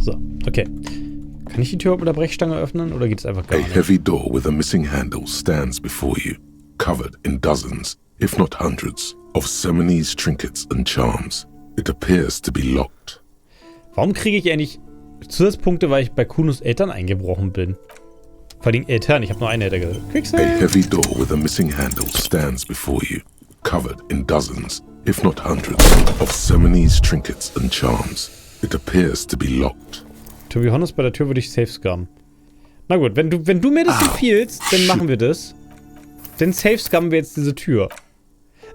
So, okay. Kann ich die Tür mit der Brechstange öffnen oder geht es einfach gar A nicht? heavy door with a missing handle stands before you, covered in dozens, if not hundreds, of Seminoles trinkets and charms. It appears to be locked. Warum kriege ich eigentlich Zusatzpunkte, weil ich bei Kunos Eltern eingebrochen bin? Vor allem Eltern, ich habe nur eine Eltern gehört. A Quicksave! heavy door with a missing handle stands before you, covered in dozens, if not hundreds, of Seminoles trinkets and charms. It appears to be locked. To be honest, bei der Tür würde ich Save-Scummen. Na gut, wenn du mir das empfiehlst, dann machen wir das. Dann Save-Scummen wir jetzt diese Tür.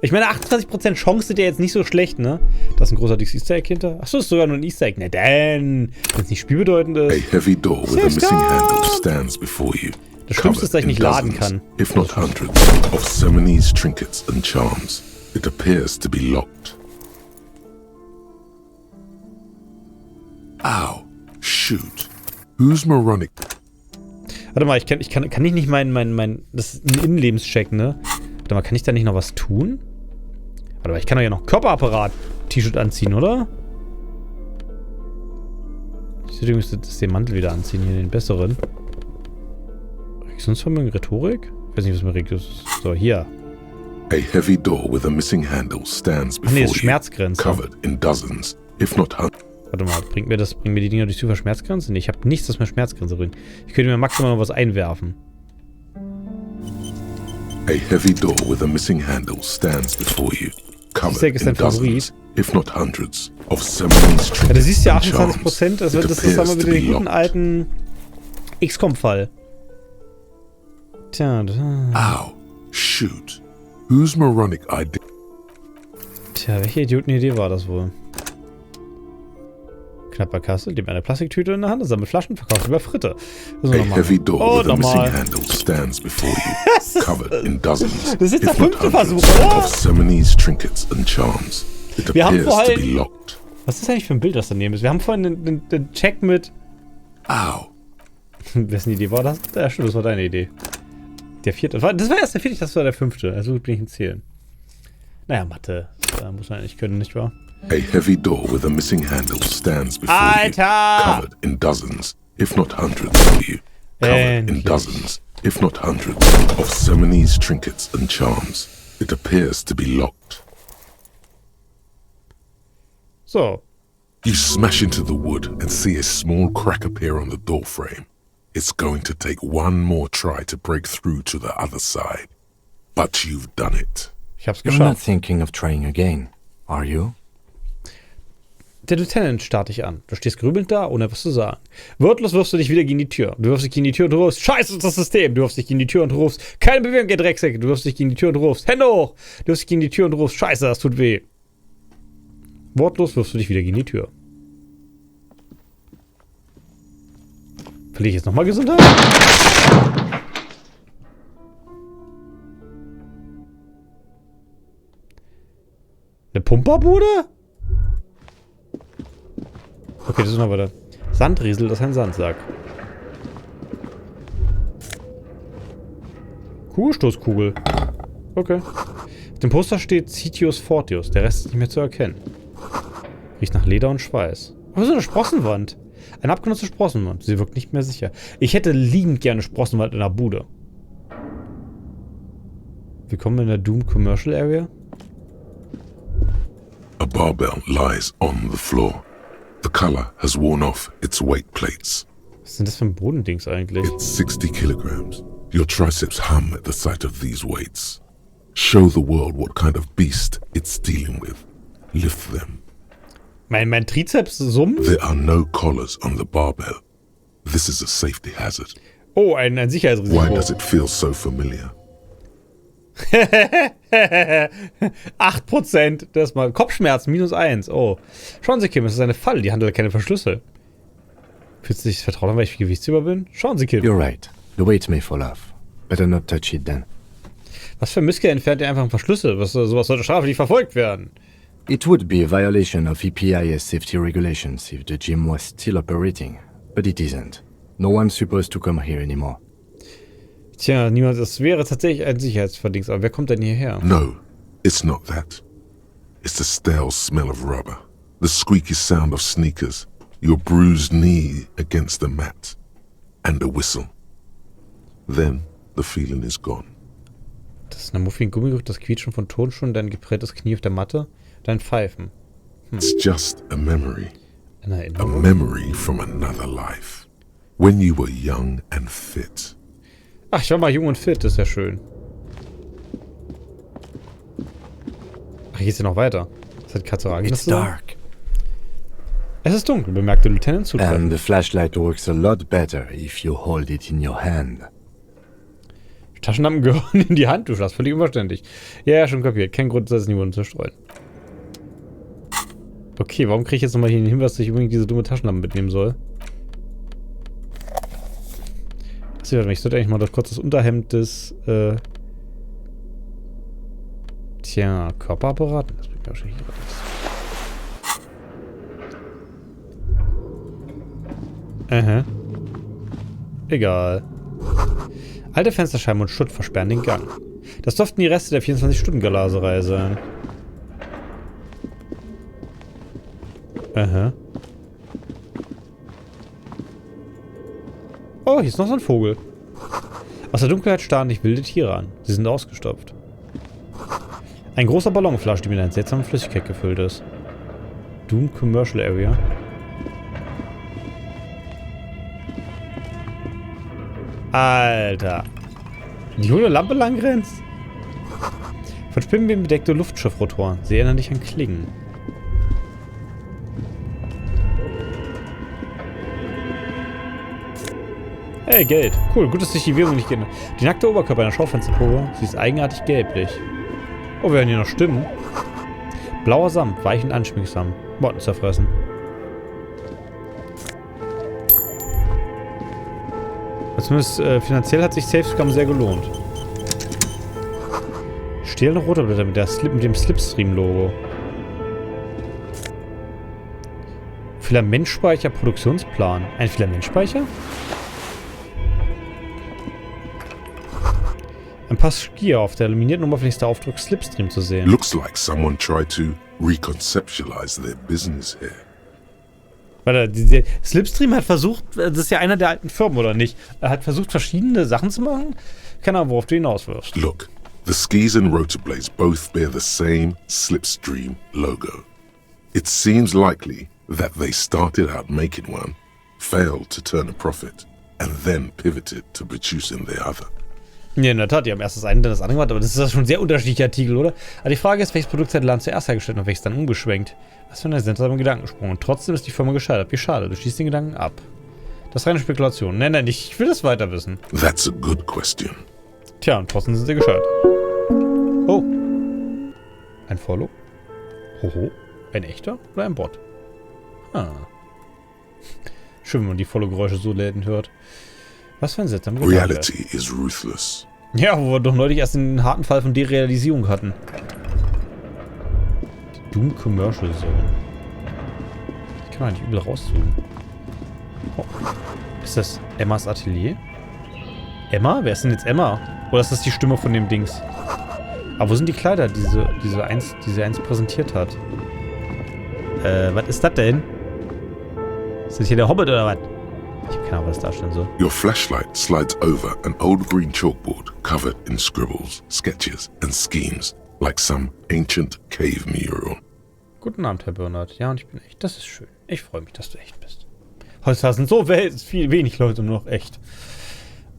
Ich meine, 28% Chance sind ja jetzt nicht so schlecht, ne? Da ist ein großartiges Easter Egg hinter. Achso, ist sogar nur ein Easter Egg. Na denn, wenn es nicht spielbedeutend ist. A heavy door with a missing handle stands before you. Das Schlimmste ist, dass ich nicht laden kann. If not hundreds, of Seminoles trinkets and charms. It appears to be locked. Ow. Shoot. Who's moronic? Warte mal, kann ich nicht das ist ein Innenlebenscheck, ne? Warte mal, kann ich da nicht noch was tun? Warte mal, ich kann doch ja noch Körperapparat-T-Shirt anziehen, oder? Ich müsste den Mantel wieder anziehen, hier den besseren. Reaktionsvermögen, Rhetorik? Ich weiß nicht, was mir ist. So, hier. A heavy door with a missing handle stands Ach nee, before ist Schmerzgrenze. covered in dozens, if not hundreds. Warte mal, bringt mir die Dinger durch Zufall Schmerzgrenze? Nee, ich habe nichts, das mir Schmerzgrenze bringt. Ich könnte mir maximal noch was einwerfen. A heavy door with a missing handle stands before you, covered Easter Egg ist in dein Favorit. dozens, if not hundreds, of Seminoles Ja, du siehst ja trinkets and charms. 28%, das ist sagen wir wieder den guten alten XCOM-Fall. Tja, Ow. Shoot. Whose moronic idea? welche Idiotenidee war das wohl? Knapper Kasse, lebt eine Plastiktüte in der Hand, sammelt Flaschen, verkauft über Fritte. A heavy door with a missing handle stands before you, covered in dozens, Das ist der if not 5. Versuch, hundreds, oder? of Seminoles trinkets and charms. It Wir haben appears to vorhin- be locked. Was ist eigentlich für ein Bild, das daneben ist? Wir haben vorhin den Check mit... Ow. Wessen Idee war das? Ja, stimmt, das war deine Idee. Der 4. Das war erst der 4., das war der 5. Also gut bin ich in Zählen. Naja, Mathe. Da muss man eigentlich können, nicht wahr? A heavy door with a missing handle stands before Alter! you, covered in dozens, if not hundreds of you, covered in Endlich. dozens, if not hundreds, of Seminoles trinkets and charms. It appears to be locked. So. You smash into the wood and see a small crack appear on the door frame. It's going to take one more try to break through to the other side. But you've done it. Ich hab's You're not geschafft. thinking of trying again, are you? Der Lieutenant starrt dich an. Du stehst grübelnd da, ohne was zu sagen. Wortlos wirfst du dich wieder gegen die Tür. Du wirfst dich gegen die Tür und du rufst, Scheiße ist das System. Du wirfst dich gegen die Tür und rufst, keine Bewegung, ihr Drecksäcke. Du wirfst dich gegen die Tür und rufst, Hände hoch. Du wirfst dich gegen die Tür und rufst, Scheiße, das tut weh. Wortlos wirfst du dich wieder gegen die Tür. Verliere ich jetzt nochmal Gesundheit? Eine Pumperbude? Okay, das ist noch weiter. Sandriesel, das ist ein Sandsack. Kugelstoßkugel. Okay. Auf dem Poster steht Citius Fortius. Der Rest ist nicht mehr zu erkennen. Riecht nach Leder und Schweiß. Aber so eine Sprossenwand. Eine abgenutzte Sprossenwand. Sie wirkt nicht mehr sicher. Ich hätte liebend gerne Sprossenwand in der Bude. Willkommen in der Doom Commercial Area. A barbell lies on the floor. The color has worn off its weight plates. Was sind das für ein Bodendings eigentlich? It's 60 kilograms. Your triceps hum at the sight of these weights. Show the world what kind of beast it's dealing with. Lift them. Mein Trizeps summt? There are no collars on the barbell. This is a safety hazard. Oh, ein Sicherheitsrisiko. Why does it feel so familiar? 8%. Das mal. Kopfschmerzen, -1. Oh. Schauen Sie, Kim, es ist eine Falle. Die handelt keine Verschlüsse. Fühlst du dich vertraut an, weil ich gewichtsüber bin? Schauen Sie, Kim. You're right. The weight may fall off. Better not touch it then. Was für Missgeber entfernt ihr einfach Verschlüsse? Sowas sollte strafrechtlich verfolgt werden. It would be a violation of EPIS safety regulations if the gym was still operating, but it isn't. No one's supposed to come here anymore. Tja, niemand. Das wäre tatsächlich ein Sicherheitsverdienst. Aber wer kommt denn hierher? No, it's not that. It's the stale smell of rubber, the squeaky sound of sneakers, your bruised knee against the mat, and a whistle. Then the feeling is gone. Das ist eine Muffin Gummigeruch, das Quietschen von Tonschuhen, dein geprelltes Knie auf der Matte, dein Pfeifen. It's just a memory. Eine A Erinnerung. memory from another life. When you were young and fit. Ach, ich war mal jung und fit, das ist ja schön. Ach, hier geht's ja noch weiter. Das hat Katsuragi. It's dark. Es ist dunkel, bemerkte Lieutenant And zutreffend. the flashlight works a lot better if you hold it in your hand. Taschenlampen gehören in die Handtasche, das ist völlig unverständlich. Ja, schon kapiert. Kein Grund, das niemanden zu streuen. Okay, warum kriege ich jetzt nochmal hier den Hinweis, dass ich unbedingt diese dumme Taschenlampe mitnehmen soll? Achso, warte mal, ich sollte eigentlich mal kurz das Unterhemd des, Körperapparat? Das bringt mir wahrscheinlich nichts. Egal. Alte Fensterscheiben und Schutt versperren den Gang. Das dürften die Reste der 24-Stunden-Galaserei sein. Oh, hier ist noch so ein Vogel. Aus der Dunkelheit starren dich wilde Tiere an. Sie sind ausgestopft. Ein großer Ballonflasche, die mit einer seltsamen Flüssigkeit gefüllt ist. Doom Commercial Area. Alter. Die hohle Lampe langgrenzt. Von Spinnenweben bedeckte Luftschiffrotoren. Sie erinnern dich an Klingen. Hey, Geld. Cool, gut, dass sich die Währung nicht geändert. Die nackte Oberkörper einer Schaufensterprobe. Sie ist eigenartig gelblich. Oh, wir hören hier noch Stimmen. Blauer Samt, weich und anschmiegsam. Motten zerfressen. Zumindest finanziell hat sich Save-Scummen sehr gelohnt. Stählerne rote Blätter mit dem Slipstream-Logo. Filamentspeicher Produktionsplan. Ein Filamentspeicher? Ein paar Skier auf der laminierten Oberfläche ist der Aufdruck Slipstream zu sehen. Looks like someone tried to reconceptualize their business here. Warte, der Slipstream hat versucht, das ist ja einer der alten Firmen, oder nicht? Er hat versucht, verschiedene Sachen zu machen. Keine Ahnung, worauf du hinauswirfst. Look, the skis and rotorblades both bear the same Slipstream logo. It seems likely that they started out making one, failed to turn a profit, and then pivoted to producing the other. Ja, in der Tat, die haben erst das eine, dann das andere gemacht, aber das ist schon ein sehr unterschiedlicher Artikel, oder? Aber die Frage ist, welches Produkt hat Land zuerst hergestellt und welches dann umgeschwenkt? Was für ein seltsamer Gedankensprung. Und trotzdem ist die Firma gescheitert. Wie schade, du schließt den Gedanken ab. Das ist reine Spekulation. Nein, ich will das weiter wissen. That's a good question. Tja, und trotzdem sind sie gescheitert. Oh. Ein Follow? Hoho. Ein echter oder ein Bot? Schön, wenn man die Follow-Geräusche so selten hört. Was für ein seltsamer Gedanke. Reality is ruthless. Ja, wo wir doch neulich erst den harten Fall von Derealisierung hatten. Die Doom Commercial Zone. Die kann man nicht übel rauszoomen. Oh. Ist das Emmas Atelier? Emma? Wer ist denn jetzt Emma? Oder ist das die Stimme von dem Dings? Aber wo sind die Kleider, die sie einst präsentiert hat? Was ist das denn? Ist das hier der Hobbit oder was? Ich habe keine Ahnung, was das darstellen soll. Your flashlight slides over an old green chalkboard covered in scribbles, sketches, and schemes, like some ancient cave mural. Guten Abend, Herr Bernhard. Ja, und ich bin echt. Das ist schön. Ich freue mich, dass du echt bist. Heutzutage sind so wenig Leute nur noch echt.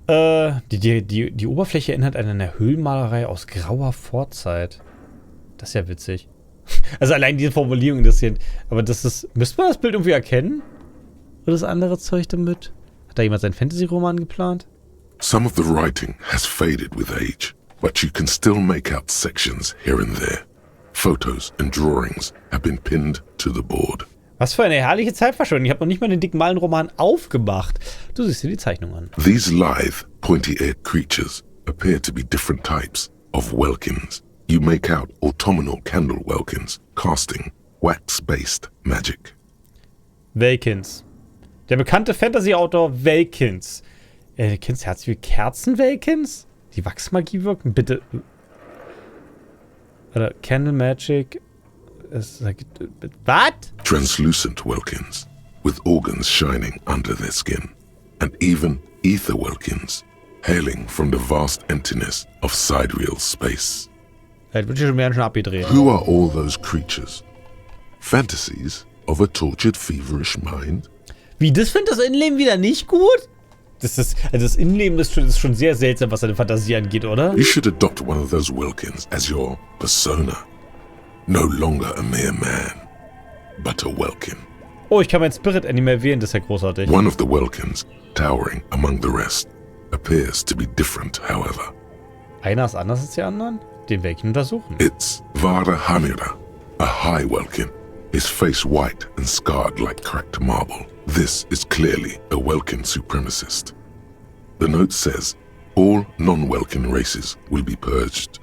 Die Oberfläche erinnert an eine Höhlenmalerei aus grauer Vorzeit. Das ist ja witzig. Also allein diese Formulierung interessiert. Aber das ist... Müsste man das Bild irgendwie erkennen? Oder das andere Zeug damit? Hat da jemand seinen Fantasy-Roman geplant? Some of the writing has faded with age, but you can still make out sections here and there. Photos and drawings have been pinned to the board. Was für eine herrliche Zeitverschwendung. Ich habe noch nicht mal den dicken Malenroman aufgemacht. Du siehst dir die Zeichnung an. These lithe, pointy-eared creatures appear to be different types of welkins. You make out autumnal candle welkins, casting wax-based magic. Welkins. Der bekannte Fantasy-Autor Welkins. Kennst du herzlich Kerzen-Welkins? Die Wachsmagie wirken? Bitte. Oder Candle Magic. Was? Translucent welkins. with organs shining under their skin, and even ether Welkins, hailing from the vast emptiness of sidereal space. Das wird schon mehr schon abgedreht. Who are all those creatures? Fantasies of a tortured, feverish mind? Wie, das findet das Innenleben wieder nicht gut? Also das Innenleben ist schon sehr seltsam, was seine Fantasie angeht, oder? You should adopt one of those Welkins as your persona. No longer a mere man, but a Welkin. Oh, ich kann mein Spirit Animal wählen, das ist ja großartig. One of the Welkins, towering among the rest, appears to be different, however. Einer ist anders als die anderen? Den werde ich untersuchen. It's Vara Hamira, a high Welkin, his face white and scarred like cracked marble. This is clearly a Welkin supremacist. The note says, all non-Welkin races will be purged.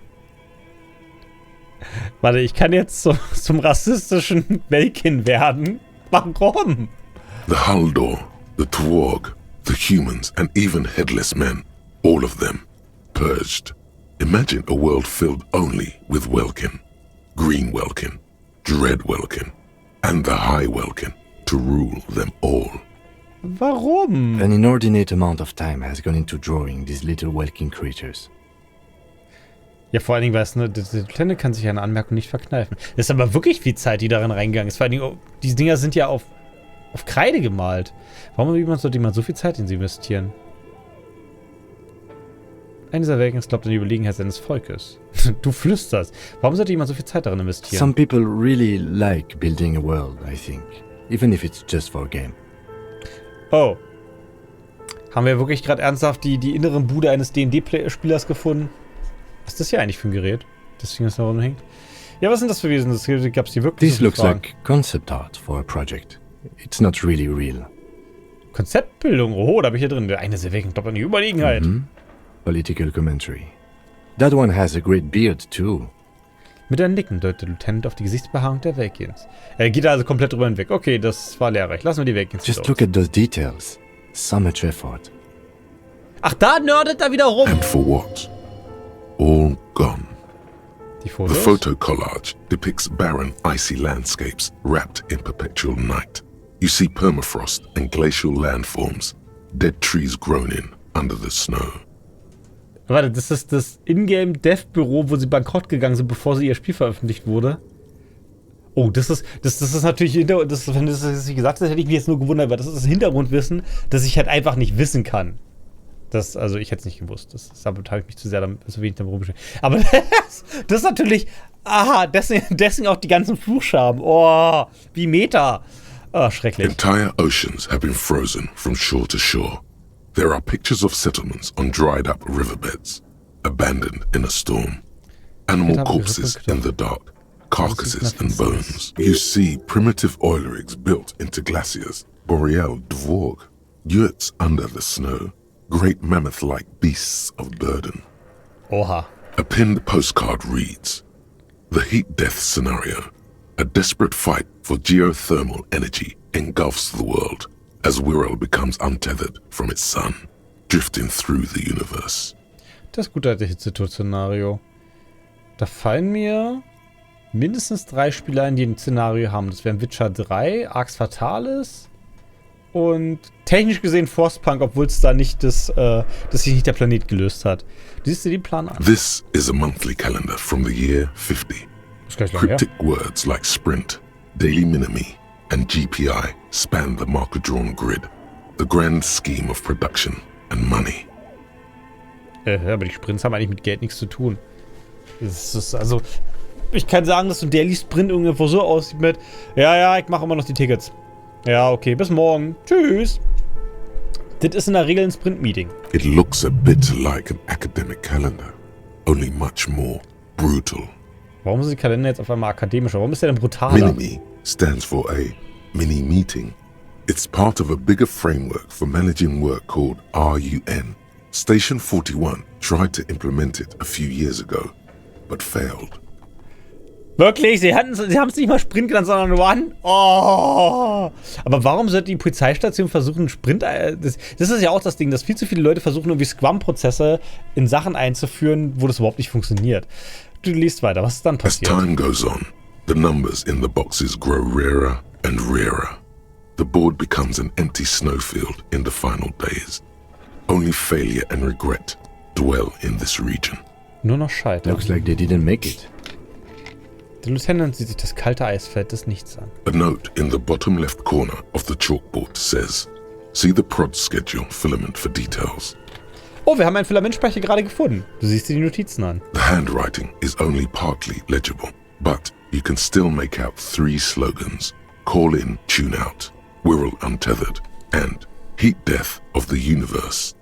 Warte, ich kann jetzt zum rassistischen Welkin werden? Warum? The Haldor, the Twarg, the humans, and even headless men, all of them, purged. Imagine a world filled only with Welkin, Green Welkin, Dread Welkin, and the High Welkin to rule them all. Warum? An inordinate amount of time has gone into drawing these little Welkin creatures. Ja, vor allen Dingen, weißt du, der Kleine kann sich eine Anmerkung nicht verkneifen. Das ist aber wirklich viel Zeit, die darin reingegangen ist. Vor allen Dingen, diese Dinger sind ja auf Kreide gemalt. Warum sollte jemand so viel Zeit in sie investieren? Einer dieser Welkins glaubt an die Überlegenheit seines Volkes. Du flüsterst. Warum sollte jemand so viel Zeit darin investieren? Some people really like building a world, I think. Even if it's just for a game. Oh. Haben wir wirklich gerade ernsthaft die inneren Bude eines D&D-Spielers gefunden? Was ist das hier eigentlich für ein Gerät? Das Ding, das da rumhängt. Ja, was sind das für Wesen? Das gab's hier wirklich. This looks like concept art for a project. It's not really real. Konzeptbildung. Oh, da bin ich hier drin. Der eine sehr weg, glaubt an die Überlegenheit. Political commentary. That one has a great beard too. Mit einem Nicken deutet der Lieutenant auf die Gesichtsbehaarung der Welkins. Er geht also komplett drüber hinweg. Okay, das war lehrreich. Lassen wir die Welkins Just look at those details. So much effort. Ach, da nerdet er wieder rum. And for what? All gone. Die The Fotos? photo collage depicts barren, icy landscapes wrapped in perpetual night. You see permafrost and glacial landforms, dead trees grown in under the snow. Warte, das ist das Ingame-Dev-Büro, wo sie bankrott gegangen sind, bevor sie ihr Spiel veröffentlicht wurde. Oh, das ist natürlich, wenn du das nicht gesagt hast, hätte ich mich jetzt nur gewundert, weil das ist das Hintergrundwissen, das ich halt einfach nicht wissen kann. Also ich hätte es nicht gewusst. Damit habe ich mich zu wenig damit rumgeschrieben. Aber das ist natürlich, deswegen auch die ganzen Fluchschaben. Oh, wie Meta. Oh, schrecklich. Entire oceans have been frozen from shore to shore. There are pictures of settlements on dried up riverbeds, abandoned in a storm. Animal corpses in the dark, carcasses and bones. You see primitive oil rigs built into glaciers, boreal dvorg, yurts under the snow, great mammoth-like beasts of burden. Oha. A pinned postcard reads, "The heat death scenario. A desperate fight for geothermal energy engulfs the world as Wirral becomes untethered from its sun, drifting through the universe." Das gute alte Hitzetod-Szenario. Da fallen mir mindestens 3 Spieler ein, die ein Szenario haben. Das wären Witcher 3, Arx Fatalis und technisch gesehen Frostpunk, obwohl es da nicht dass sich nicht der Planet gelöst hat. Siehst du den Plan an? This is a monthly calendar from the year 50. Das ist gleich lang her. Cryptic words like sprint, daily minimi, and GPI span the marker-drawn grid, the grand scheme of production and money. Aber die Sprints haben eigentlich mit Geld nichts zu tun. Das ist also, ich kann sagen, dass so ein Daily Sprint irgendwo so aussieht mit, ja, ich mache immer noch die Tickets. Ja, okay, bis morgen. Tschüss. Das ist in der Regel ein Sprint-Meeting. It looks a bit like an academic calendar, only much more brutal. Warum ist der Kalender jetzt auf einmal akademischer? Warum ist der denn brutaler? Minimi stands for a mini-meeting. It's part of a bigger framework for managing work called RUN. Station 41 tried to implement it a few years ago, but failed. Wirklich? Sie haben es nicht mal Sprint genannt, sondern One? Oh! Aber warum sollte die Polizeistation versuchen, einen Sprint... Das ist ja auch das Ding, dass viel zu viele Leute versuchen, irgendwie Scrum-Prozesse in Sachen einzuführen, wo das überhaupt nicht funktioniert. Du liest weiter. Was ist dann As passiert? time goes on, the numbers in the boxes grow rarer and rarer. the board becomes an empty snowfield in the final days. Only failure and regret dwell in this region. Nur noch Scheitern. Looks like they didn't make it. Der Lieutenant sieht sich das kalte Eisfeld des Nichts an. A note in the bottom left corner of the chalkboard says, "See the prod schedule filament for details." Oh, wir haben einen Filamentspeicher gerade gefunden. Du siehst dir die Notizen an. The handwriting is only partly legible, but you can still make out 3 slogans: Call in, tune out, Wirral untethered, and Heat Death of the Universe.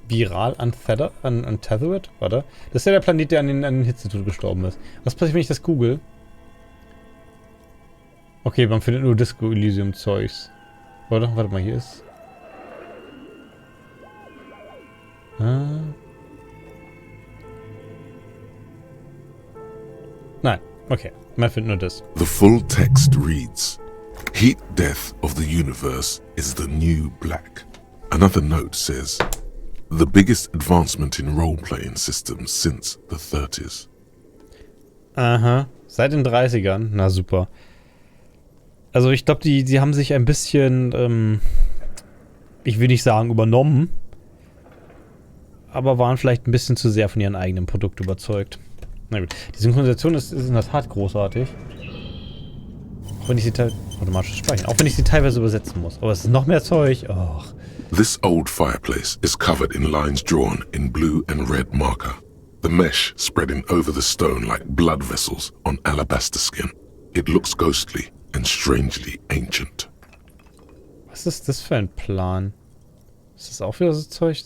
Viral untethered? Warte. Das ist ja der Planet, der an den Hitzetod gestorben ist. Was passiert, wenn ich das google? Okay, man findet nur Disco Elysium Zeugs. Warte mal, hier ist... Nein, okay. Man findet nur das. The full text reads, Heat Death of the Universe is the new black. Another note says, the biggest advancement in role-playing systems since the 30s. Aha, seit den 30ern. Na super. Also ich glaube, die haben sich ein bisschen, ich will nicht sagen übernommen, aber waren vielleicht ein bisschen zu sehr von ihrem eigenen Produkt überzeugt. Na gut, die Synchronisation ist in der Tat großartig. Auch wenn ich sie automatisch speichern. Auch wenn ich sie teilweise übersetzen muss. Aber es ist noch mehr Zeug. Och. This old fireplace is covered in lines drawn in blue and red marker. The mesh spreading over the stone like blood vessels on alabaster skin. It looks ghostly and strangely ancient. Was ist das für ein Plan? Ist das auch wieder so Zeug?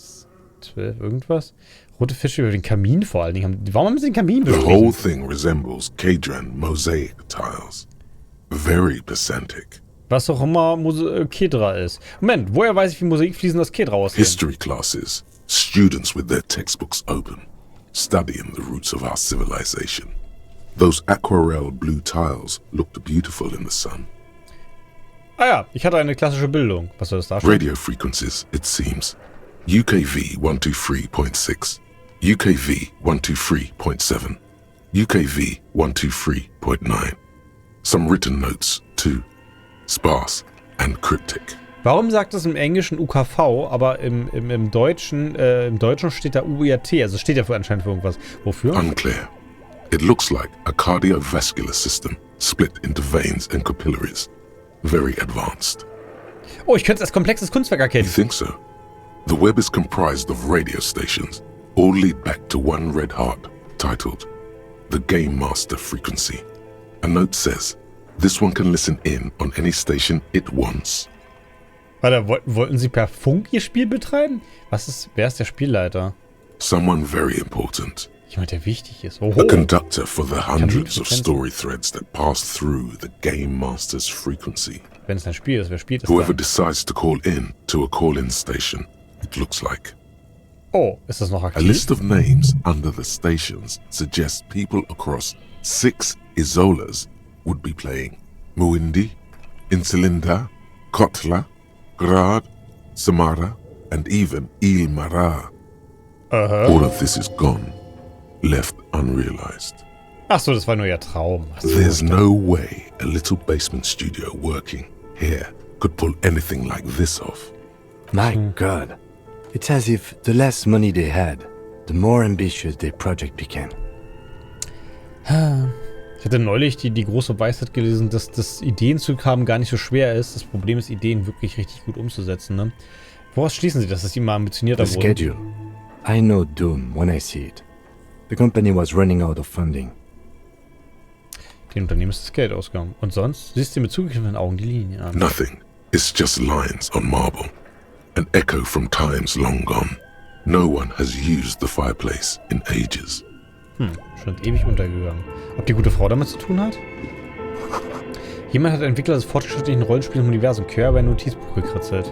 12 irgendwas? Rote Fische über den Kamin vor allen Dingen. Warum haben sie den Kamin The beschrieben? whole thing resembles Kadran mosaic tiles. Very pedantic. Was auch immer Kedra ist. Moment, woher weiß ich, wie Mosaikfliesen aus Kedra aussehen? History classes, students with their textbooks open, studying the roots of our civilization. Those aquarelle blue tiles looked beautiful in the sun. Ah ja, ich hatte eine klassische Bildung. Was soll das darstellen? Radio frequencies, it seems. UKV 123.6, UKV 123.7, UKV 123.9. Some written notes, too. Sparse and cryptic. Warum sagt es im Englischen UKV, aber im Deutschen steht da UIAT, also steht ja anscheinend für irgendwas. Wofür? Unclear. It looks like a cardiovascular system split into veins and capillaries. Very advanced. Oh, ich könnte es als komplexes Kunstwerk You erkennen. think so? The web is comprised of radio stations, all lead back to one red heart, titled The Game Master Frequency. A note says, this one can listen in on any station it wants. Warte, wollten sie per Funk ihr Spiel betreiben? Wer ist der Spielleiter? Someone very important. Jemand, der wichtig ist. A Oho. conductor for the hundreds of Kamin- story threads that pass through the Game Master's frequency. Wenn es ein Spiel ist, wer spielt es Whoever dann? decides to call in to a call-in station, it looks like. Oh, ist das noch A aktiv? list of names under the stations suggests people across 6 Isolas would be playing. Muindi, Insulinda, Kotla, Grad, Samara, and even Ilmara. All of this is gone, left unrealized. Ach so, das war nur ihr Traum. Ach so. There's no way a little basement studio working here could pull anything like this off. My God. It's as if the less money they had, the more ambitious their project became. Ich hatte neulich die große Weisheit gelesen, dass das Ideenzug haben gar nicht so schwer ist. Das Problem ist, Ideen wirklich richtig gut umzusetzen. Ne? Woraus schließen Sie, dass es immer ambitionierter The wurde? schedule. I know doom when I see it. The company was running out of funding. Den Unternehmen ist das Geld ausgegangen. Und sonst siehst du mit zugekniffenen Augen die Linie an. Nothing. It's just lines on marble. An echo from times long gone. No one has used the fireplace in ages. Schon ewig untergegangen. Ob die gute Frau damit zu tun hat? Jemand hat Entwickler des fortgeschrittlichen Rollenspiels im Universum quer über ein Notizbuch gekritzelt.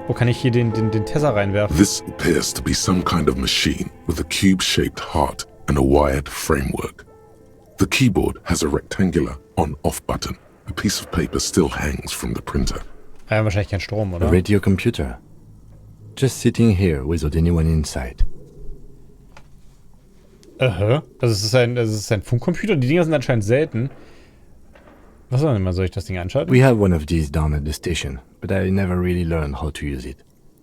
Wo kann ich hier den Tesser reinwerfen? This appears to be some kind of machine with a cube-shaped heart and a wired framework. The keyboard has a rectangular on-off button. A piece of paper still hangs from the printer. Wahrscheinlich kein Strom, A oder? radio computer. Just sitting here without anyone inside. Aha. Also es ist ein Funkcomputer. Die Dinger sind anscheinend selten. Was soll denn mal? Soll ich das Ding einschalten? We have one of these down at the station, but I never really learned how to use it.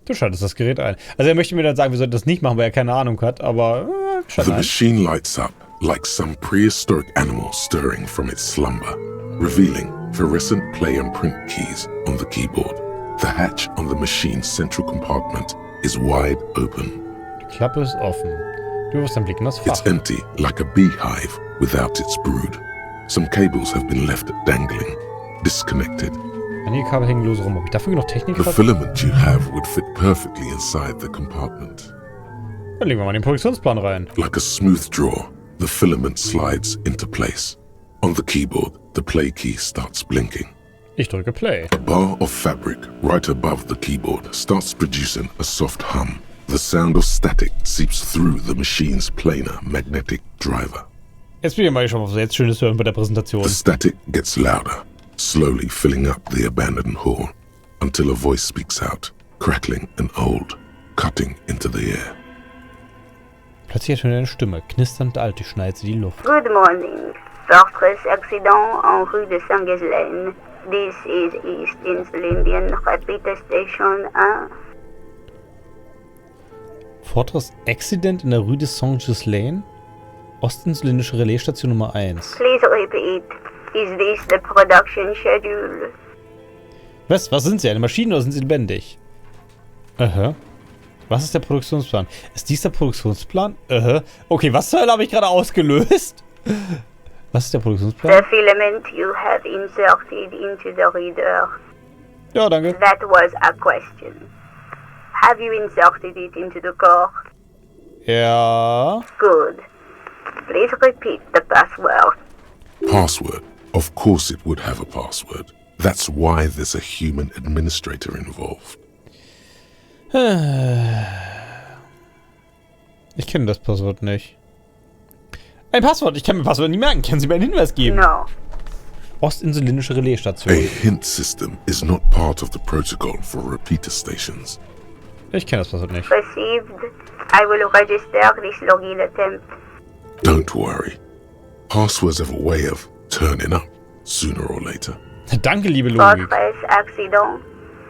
Du schaltest das Gerät ein. Also er möchte mir dann sagen, wir sollten das nicht machen, weil er keine Ahnung hat, aber The machine lights up like some prehistoric animal stirring from its slumber, revealing fluorescent play and print keys on the keyboard. The hatch on the machine's central compartment is wide open. Die Klappe ist offen. Du wirfst deinen Blick in das Fach. It's empty like a beehive without its brood. Some cables have been left dangling, disconnected. Einige Kabel hängen lose rum. Ob ich dafür genug Technik The habe? filament you have would fit perfectly inside the compartment. Dann legen wir mal den Produktionsplan rein. Like a smooth draw, the filament slides into place. On the keyboard, the play key starts blinking. Ich drücke Play. A bar of fabric right above the keyboard starts producing a soft hum. The sound of static seeps through the machine's planar magnetic driver. Jetzt bin ich mal gespannt, was wir jetzt Schönes hören bei der Präsentation. The static gets louder, slowly filling up the abandoned hall, until a voice speaks out, crackling and old, cutting into the air. Plötzlich ertönt eine Stimme, knisternd alt, durchschneit sie die Luft. Good morning. Fortress accident en rue de Saint-Ghislaine. This is East Indian Repeater Station 1. Fortress Accident in der Rue de Saint-Ghislaine? Ostinsulinische Relaisstation Nummer 1. Please repeat. Is this the production schedule? Was sind sie? Eine Maschine oder sind sie lebendig? Aha. Was ist der Produktionsplan? Ist dies der Produktionsplan? Aha. Okay, was zur Hölle habe ich gerade ausgelöst? Was ist der Produktionsplan? The filament you have inserted into the reader. Ja, danke. That was a question. Have you inserted it into the core? Ja. Good. Please repeat the password. Password. Of course it would have a password. That's why there's a human administrator involved. Ich kenne das Passwort nicht. Ein Passwort? Ich kann mir Passwort nicht merken. Können Sie mir einen Hinweis geben? No. Ostinsulinische Relaisstation. A hint system is not part of the protocol for repeater stations. Ich kenne das Passwort nicht. Received. I will register this login attempt. Don't worry. Passwords have a way of turning up sooner or later. Danke, liebe Logik. Fortress accident.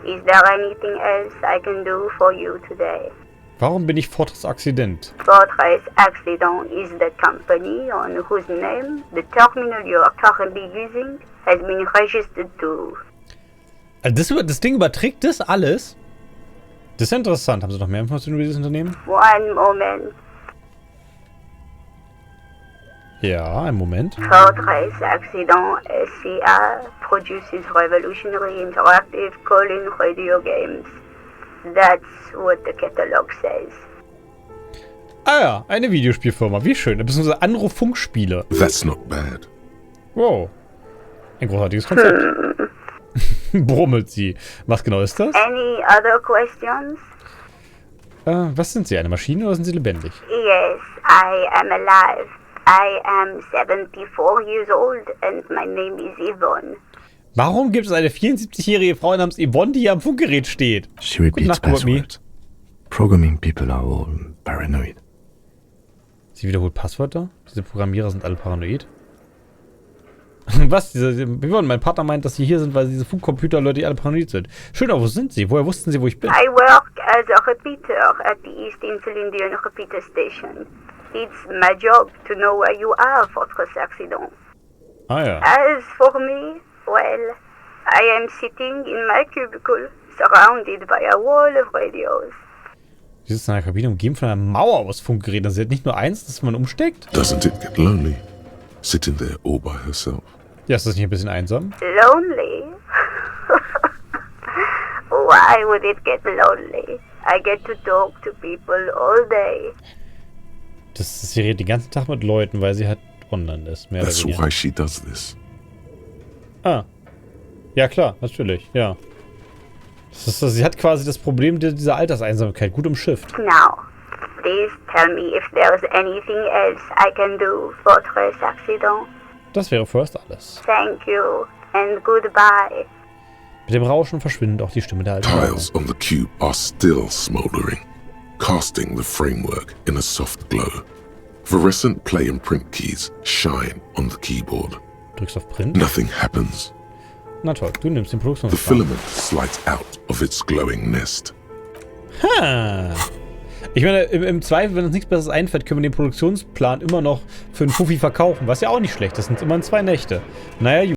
Is there anything else I can do for you today? Warum bin ich Fortress Accident? Fortress Accident is the company on whose name the terminal you are currently using has been registered to. Also das Ding überträgt das alles? Das ist ja interessant. Haben Sie noch mehr Informationen über dieses Unternehmen? One moment. Ja, einen Moment. Fortress Accident SCA produces revolutionary interactive call-in radio games. That's what the catalog says. Ah ja, eine Videospielfirma. Wie schön. Beziehungsweise Anruf-Funkspiele. That's not bad. Wow. Ein großartiges Konzept. Brummelt sie. Was genau ist das? Any other questions? Was sind Sie? Eine Maschine oder sind Sie lebendig? Yes, I am alive. I am 74 years old and my name is Yvonne. Warum gibt es eine 74-jährige Frau namens Yvonne, die hier am Funkgerät steht? She repeats Nacht, Robert Me. passwords. Programming people are all paranoid. Sie wiederholt Passwörter? Diese Programmierer sind alle paranoid? Was? Yvonne, mein Partner meint, dass Sie hier sind, weil diese Funkcomputer-Leute alle paranoid sind. Schön, aber wo sind Sie? Woher wussten Sie, wo ich bin? I work as a repeater at the East Indian Repeater Station. It's my job to know where you are, Fortress Accident. Ah ja. As for me, well, I am sitting in my cubicle, surrounded by a wall of radios. Sie sitzt in einer Kabine umgeben von einer Mauer aus Funkgeräten. Sie hat nicht nur eins, das man umsteckt? Doesn't it get lonely, sitting there all by herself? Ja, ist das nicht ein bisschen einsam? Lonely? Why would it get lonely? I get to talk to people all day. Sie redet den ganzen Tag mit Leuten, weil sie halt online ist. Mehr oder That's weniger. why she does this. Ah. Ja, klar, natürlich, ja. Sie hat quasi das Problem dieser Alterseinsamkeit gut umschifft. Now, please tell me if there's anything else I can do, Fortress Accident. Das wäre vorerst alles. Thank you and goodbye. Mit dem Rauschen verschwindet auch die Stimme der alten Frau. Tiles on the cube are still smoldering, casting the framework in a soft glow. Fluorescent play and print keys shine on the keyboard. Drückst auf Print. Nothing happens. Na toll, du nimmst den The Produktionsplan. filament slides out of its glowing nest. Ha! Ich meine, im Zweifel, wenn uns nichts Besseres einfällt, können wir den Produktionsplan immer noch für einen Fuffi verkaufen. Was ja auch nicht schlecht ist. Das sind immerhin 2 Nächte. Naja, gut.